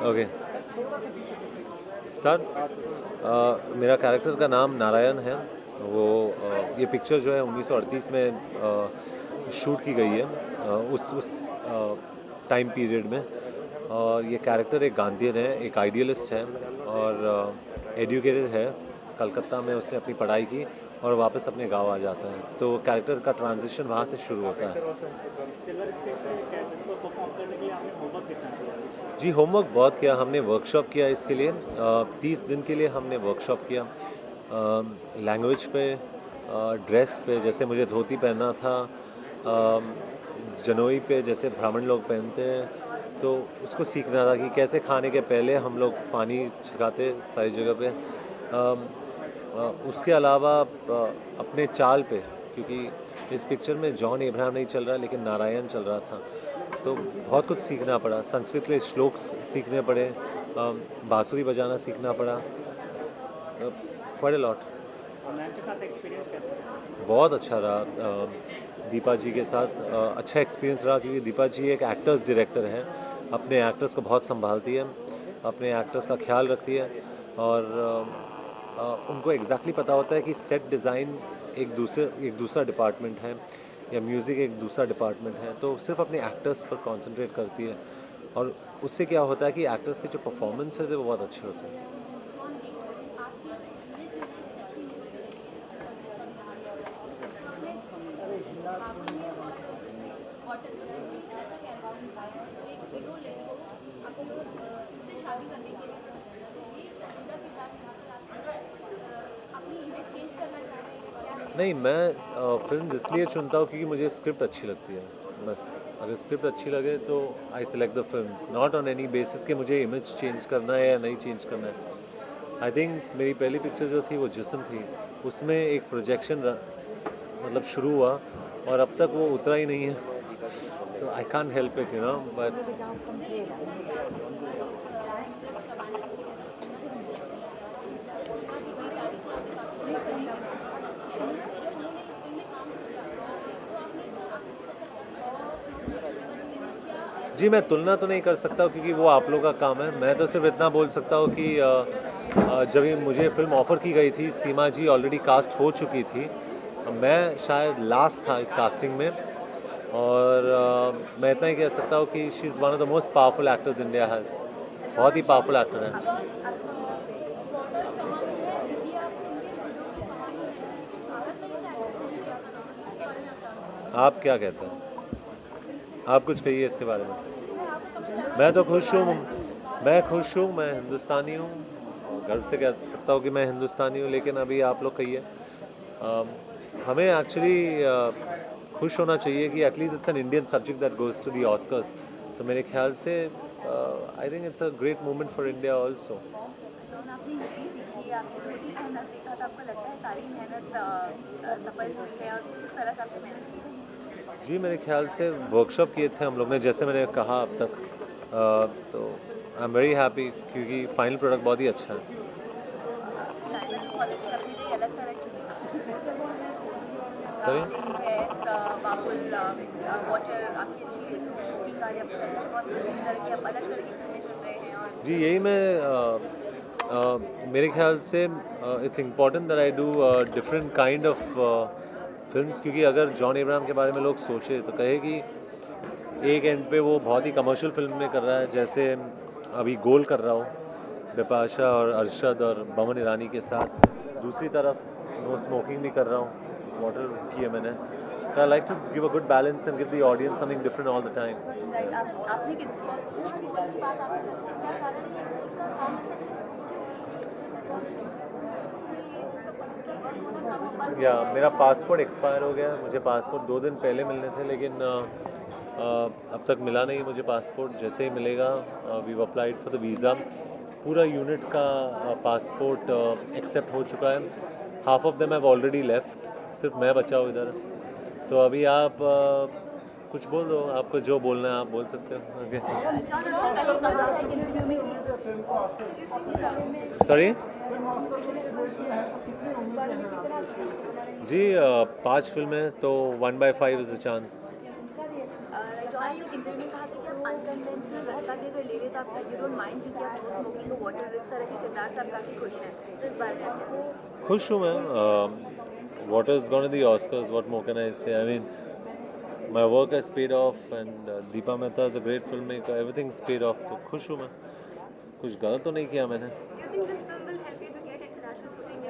Okay start. मेरा character का नाम नारायण है। वो ये पिक्चर जो है 1938 में शूट की गई है, उस टाइम पीरियड में। और ये कैरेक्टर एक गांधीयन है, एक आइडियलिस्ट है और एजुकेटेड है। कलकत्ता में उसने अपनी पढ़ाई की और वापस अपने गांव आ जाता है, तो कैरेक्टर का ट्रांजिशन वहाँ से शुरू होता है। जी, होमवर्क बहुत किया हमने, वर्कशॉप किया इसके लिए। 30 दिन के लिए हमने वर्कशॉप किया। लैंग्वेज पे, ड्रेस पे, जैसे मुझे धोती पहनना था, जनोई पे जैसे ब्राह्मण लोग पहनते हैं, तो उसको सीखना था कि कैसे खाने के पहले हम लोग पानी छिड़काते सारी जगह पे। उसके अलावा अपने चाल पे, क्योंकि इस पिक्चर में जॉन अब्राहम नहीं चल रहा लेकिन नारायण चल रहा था, तो बहुत कुछ सीखना पड़ा। संस्कृत के श्लोक सीखने पड़े, बांसुरी बजाना सीखना पड़ा, क्वाइट अ लॉट। बहुत अच्छा रहा। दीपा जी के साथ अच्छा एक्सपीरियंस रहा, क्योंकि दीपा जी एक एक्टर्स डायरेक्टर हैं, अपने एक्टर्स को बहुत संभालती है, अपने एक्टर्स का ख्याल रखती है और उनको एग्जैक्टली पता होता है कि सेट डिज़ाइन एक दूसरा डिपार्टमेंट है या म्यूज़िक एक दूसरा डिपार्टमेंट है, तो सिर्फ अपने एक्टर्स पर कंसंट्रेट करती है और उससे क्या होता है कि एक्टर्स के जो परफॉर्मेंसेज है वो बहुत अच्छे होते हैं। नहीं, मैं फिल्म इसलिए चुनता हूँ क्योंकि मुझे स्क्रिप्ट अच्छी लगती है, बस। अगर स्क्रिप्ट अच्छी लगे तो I select the films, not on any basis कि मुझे इमेज चेंज करना है या नहीं चेंज करना है। आई थिंक मेरी पहली पिक्चर जो थी वो जिस्म थी, उसमें एक प्रोजेक्शन मतलब शुरू हुआ और अब तक वो उतरा ही नहीं है। सो I can't help it, you know, but जी, मैं तुलना तो नहीं कर सकता क्योंकि वो आप लोगों का काम है। मैं तो सिर्फ इतना बोल सकता हूँ कि जब ये मुझे फिल्म ऑफ़र की गई थी, सीमा जी ऑलरेडी कास्ट हो चुकी थी। मैं शायद लास्ट था इस कास्टिंग में और मैं इतना ही कह सकता हूँ कि she is one of the most powerful actors India has. बहुत ही पावरफुल एक्टर है। आप क्या कहते हैं? आप कुछ कहिए इसके बारे में। मैं तो खुश हूँ, मैं खुश हूँ, मैं हिंदुस्तानी हूँ और गर्व से कह सकता हूँ कि मैं हिंदुस्तानी हूँ। लेकिन अभी आप लोग कहिए, हमें एक्चुअली खुश होना चाहिए कि at least it's an Indian subject that goes to the Oscars. तो मेरे ख्याल से I think it's a great moment for India also. आपने हिंदी सीखी, आपने धोती पहनना सीखा, तो आपको लगता है सारी मेहनत सफल हुई है और किस तरह से आपने मेहनत की? जी, मेरे ख्याल से वर्कशॉप किए थे हम लोग ने, जैसे मैंने कहा अब तक। तो आई एम वेरी हैप्पी क्योंकि फाइनल प्रोडक्ट बहुत ही अच्छा है। कॉलेज अपनी कोई अलग तरह की सॉरी। बाबुल वाटर आपकी अच्छी कुकिंग कार्य बहुत अच्छी तरह की, आप अलग तरह की फिल्में चुन रहे हैं और जी, यही मैं मेरे ख्याल से it's important that I do different kind of films, क्योंकि अगर जॉन अब्राहम के बारे में लोग सोचे तो कहे कि एक एंड पे वो बहुत ही कमर्शियल फिल्म में कर रहा है, जैसे अभी गोल कर रहा हूँ बिपाशा और अरशद और बमन ईरानी के साथ। दूसरी तरफ नो स्मोकिंग भी कर रहा हूँ, वाटर की है मैंने। तो I like to give a good balance and give the audience something different all the time. आपने या मेरा पासपोर्ट एक्सपायर हो गया, मुझे पासपोर्ट 2 दिन पहले मिलने थे, लेकिन अब तक मिला नहीं मुझे पासपोर्ट। जैसे ही मिलेगा, we applied for the visa. पूरा यूनिट का पासपोर्ट एक्सेप्ट हो चुका है। Half of them have already left, सिर्फ मैं बचा हूँ इधर। तो अभी आप कुछ बोल दो, आपको जो बोलना है आप बोल सकते हो। Okay, sorry. जी, 5 फिल्में तो 1/5 इज़ द चांस। हाँ, ये इंटरव्यू में कहा था कि आप अनकन्वेंशनल रास्ता भी अगर ले लें तो आप यू डोंट माइंड क्योंकि आप नो स्मोकिंग को वाटर इस तरह के किरदार से आप काफ़ी खुश हैं, तो इस बारे में आप क्या कहेंगे? खुश हूँ मैं. What is going to the Oscars? What more can I say? I mean, my work has paid off, and Deepa Mehta is a great filmmaker. Everything's paid off. तो खुश हूँ मैं. कुछ गलत तो नहीं किया मैंने. Do you think this film will help you to get international footing?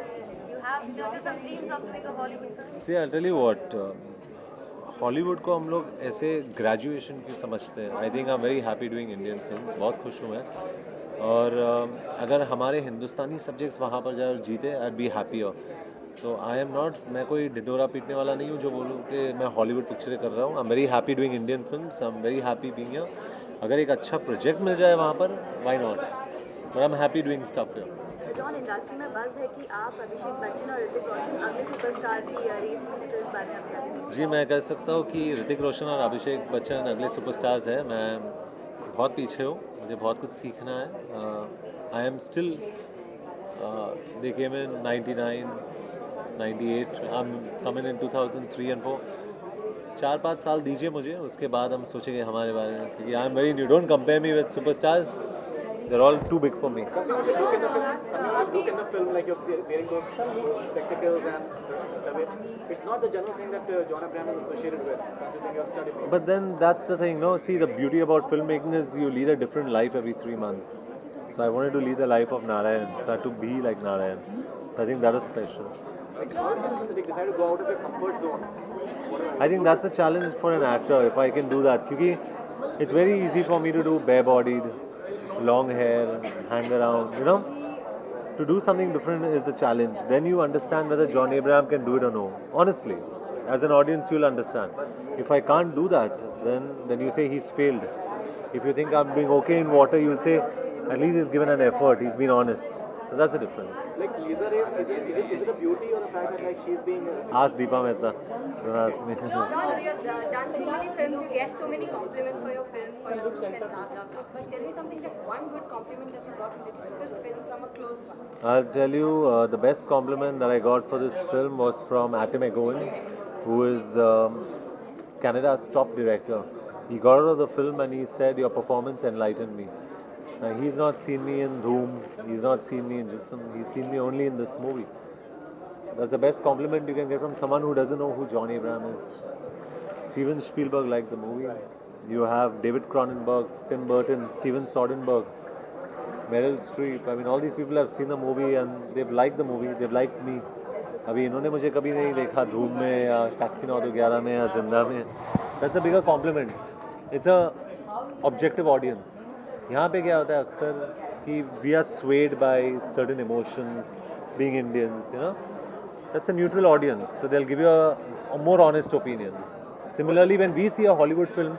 You have there's some dreams of doing a Hollywood film. See, I'll tell you what. Hollywood को हम लोग ऐसे ग्रेजुएशन क्यों समझते हैं. I think I am very happy doing Indian films. बहुत खुश हूँ मैं. और अगर हमारे हिंदुस्तानी सब्जेक्ट्स वहाँ पर जाए और जीते, आई बी हैप्पियर. तो आई एम नॉट, मैं कोई ढिढोरा पीटने वाला नहीं हूँ जो बोलूँ कि मैं हॉलीवुड पिक्चरें कर रहा हूँ. आई am very happy doing Indian films. I am very happy being here. अगर एक अच्छा प्रोजेक्ट मिल जाए वहाँ पर, why not. But I am happy doing stuff here. John, industry में बज़ है कि आप अभिषेक बच्चन और ऋतिक रोशन अगले सुपरस्टार की रेस में हैं, तो इस बारे में आप क्या कहेंगे? जी, मैं कह सकता हूँ कि ऋतिक रोशन और अभिषेक बच्चन अगले सुपरस्टार्स हैं. मैं बहुत पीछे हूँ, मुझे बहुत कुछ सीखना है. I am still, they came in 99, 98, I am coming in 2003 and 4. 4-5 साल दीजिए मुझे, उसके बाद हम सोचेंगे हमारे बारे में. क्योंकि I am very new. Don't compare me with superstars. They are all too big for me. Something you can look in the film, like you're wearing those spectacles and the way. It's not the general thing that John Abraham is associated with, considering your study. But then that's the thing, no? See, the beauty about filmmaking is you lead a different life every 3 months. So I wanted to lead the life of Narayan. So I had to be like Narayan. So I think that is special. Like, how did you decide to go out of your comfort zone? I think that's a challenge for an actor if I can do that. Because it's very easy for me to do bare-bodied, long hair, hang around, you know? To do something different is a challenge. Then you understand whether John Abraham can do it or no. Honestly, as an audience, you'll understand. If I can't do that, then you say he's failed. If you think I'm doing okay in water, you'll say at least he's given an effort. He's been honest. So that's the difference. Like, Lisa Ray, is it a beauty or the fact that like she's being Ask Deepa Mehta. Don't ask me. John, you have done so many films, you get so many compliments for your film, for your looks and blah blah blah. But tell me something, that one good compliment that you got related to this film from a close one. I'll tell you, the best compliment that I got for this film was from Atom Egoin, who is Canada's top director. He got out of the film and he said, "Your performance enlightened me." He's not seen me in Dhoom, he's not seen me in Jism, he's seen me only in this movie. That's the best compliment you can get from someone who doesn't know who John Abraham is. Steven Spielberg liked the movie. You have David Cronenberg, Tim Burton, Steven Soderbergh, Meryl Streep. I mean, all these people have seen the movie and they've liked the movie, they've liked me. अभी इन्होंने मुझे कभी नहीं देखा धूम में या taxi 911 में या जिंदा में. That's a bigger compliment. It's a objective audience. यहाँ पे क्या होता है अक्सर कि we are swayed by certain emotions, being Indians, you know. That's a neutral audience, so they'll give you a more honest opinion. Similarly, when we see a Hollywood film,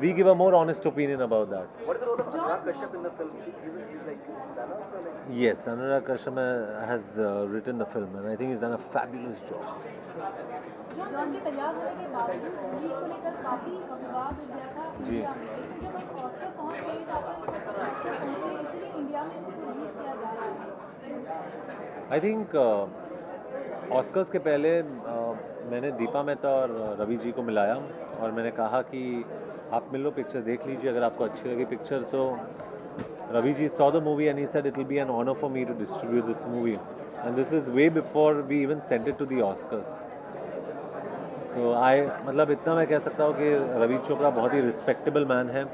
we give a more honest opinion about that. what is the role of Anurag Kashyap in the film? He's like balance or like. Yes, Anurag Kashyap has written the film, and I think he's done a fabulous job. John के तैयार होने के बावजूद release को लेकर काफी विवाद उठ गया था जी। इंडिया में, लेकिन जब आप ऑस्कर पहुंच गए तो आपको पहुंचे, इसलिए इंडिया में इसको रिलीज किया जा रहा है. आई थिंक ऑस्कर्स के पहले मैंने दीपा मेहता और रवि जी को मिलाया और मैंने कहा कि आप मिल लो, पिक्चर देख लीजिए, अगर आपको अच्छी लगी पिक्चर तो. Ravi ji saw the movie and he said it will be an honor for me to distribute this movie, and this is way before we even sent it to the Oscars. So मतलब इतना मैं कह सकता हूँ कि रवि चोपड़ा बहुत ही respectable man है,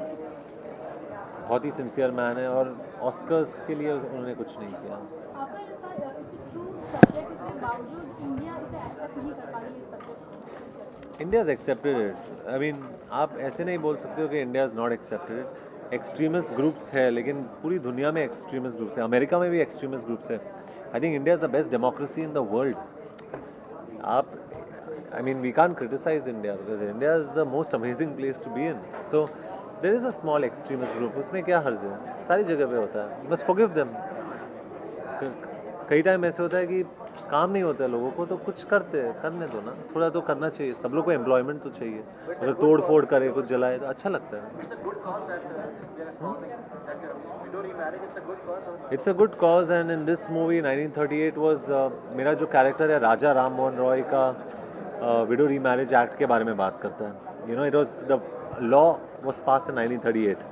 बहुत ही सिंसियर मैन है, और ऑस्कर्स के लिए उन्होंने कुछ नहीं किया. आपको लगता है इट्स अ ट्रू सब्जेक्ट, इसके बावजूद इंडिया इसे एक्सेप्ट नहीं कर पा रही है subject. India is accepted it. I mean आप ऐसे नहीं बोल सकते हो कि India is not accepted it. Extremist groups है, लेकिन पूरी दुनिया में एक्सट्रीमिस्ट ग्रुप्स है. अमेरिका में भी एक्सट्रीमिस्ट ग्रुप्स है. I think India is the best democracy in the world. आप I mean, we can't criticize India because India is the most amazing place to be in. So there is a small extremist group. उसमें क्या हर्ज है? सारी जगह पे होता है. बस forgive them. कई टाइम ऐसे होता है कि काम नहीं होता है लोगों को, तो कुछ करने दो ना, थोड़ा तो करना चाहिए. सब लोग को एम्प्लॉयमेंट तो चाहिए. अगर तोड़ फोड़ करे, कुछ जलाए तो अच्छा लगता है. It's a good cause that we are espousing. That widow remarriage, it's a good cause. It's a good cause, and in this movie 1938 was मेरा जो कैरेक्टर है राजा राम मोहन रॉय का विडो रीमैरिज एक्ट के बारे में बात करता है. You no, it was the law was passed in 1938.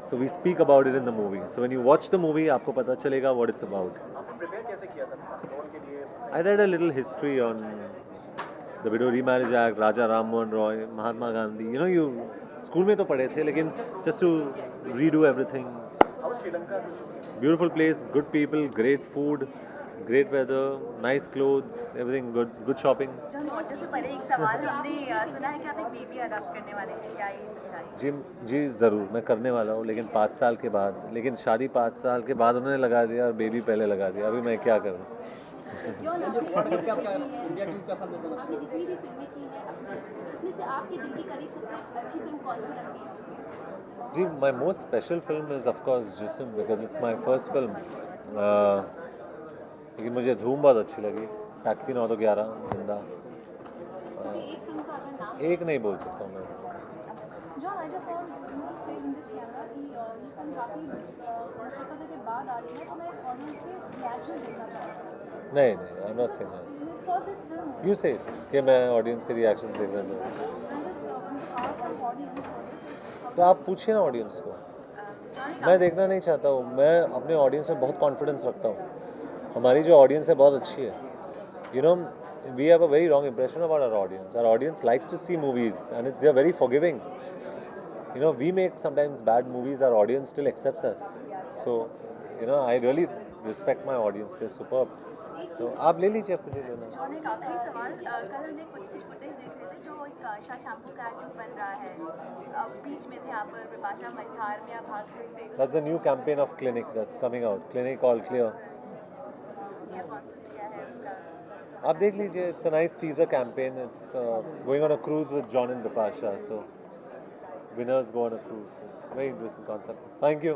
So we speak about it in the movie. So when you watch the movie, आपको पता चलेगा what it's about. आपने प्रिपेयर कैसे किया था रोल के लिए? I read a little history on the Widow Remarriage Act, Raja Ram Mohan Roy, Mahatma Gandhi. You know, you school में तो पढ़े थे, लेकिन just to redo everything. How was Sri Lanka? Beautiful place, good people, great food, great weather, nice clothes, everything good, good shopping. John water से पहले एक सवाल हमने सुना है कि आप एक बेबी अडॉप्ट करने वाले हैं, क्या ये सच्चाई? जी ज़रूर, मैं करने वाला हूँ, लेकिन 5 साल के बाद। लेकिन शादी 5 साल के बाद उन्होंने लगा दिया और बेबी पहले लगा दिया। अभी मैं क्या करूँ? जॉन, आपने जितनी भी फिल्में की हैं अपनी, उसमें से आपके दिल के करीब सबसे अच्छी फिल्म कौन सी लगती है? जी, my most special film is of course Jism, because it's my first film. लेकिन मुझे धूम बहुत अच्छी लगी, टैक्सी 9 तो 11, जिंदा। किसी एक फिल्म का अगर नाम, एक नहीं बोल सकता हूँ मैं। John, I just want you to say in this camera कि ये फिल्म काफ़ी निश्चितता के बाद आ रही है, तो मैं ऑडियंस के रिएक्शन देखना चाहता हूँ। नहीं, I am not saying that. For this film you से कि मैं ऑडियंस के रिएक्शन देखना चाहता हूँ। तो आप पूछिए ना ऑडियंस को। मैं देखना नहीं चाहता हूँ, मैं अपने ऑडियंस में बहुत कॉन्फिडेंस रखता हूँ। हमारी जो ऑडियंस है बहुत अच्छी है। You know, we have a very wrong impression about our audience. Our audience likes to see movies and they are very forgiving. You know, we make sometimes bad movies, our audience still accepts us. So, you know, I really respect my audience. They're superb. तो आप ले लीजिए, आप मुझे लेना। John, एक आखिरी सवाल, कल हमने कुछ फुटेज देख रहे थे जो एक शाह शैम्पू का एक्ट बन रहा है, बीच में थे यहाँ पर विपाशा मझधार में आप भाग रहे थे, That's a new campaign of Clinic that's coming out. Clinic All Clear. क्या कॉन्सेप्ट क्या है उसका? आप देख लीजिए, it's a nice teaser campaign. It's going on a cruise with John and Bipasha. So winners go on a cruise. It's a very interesting concept. Thank you.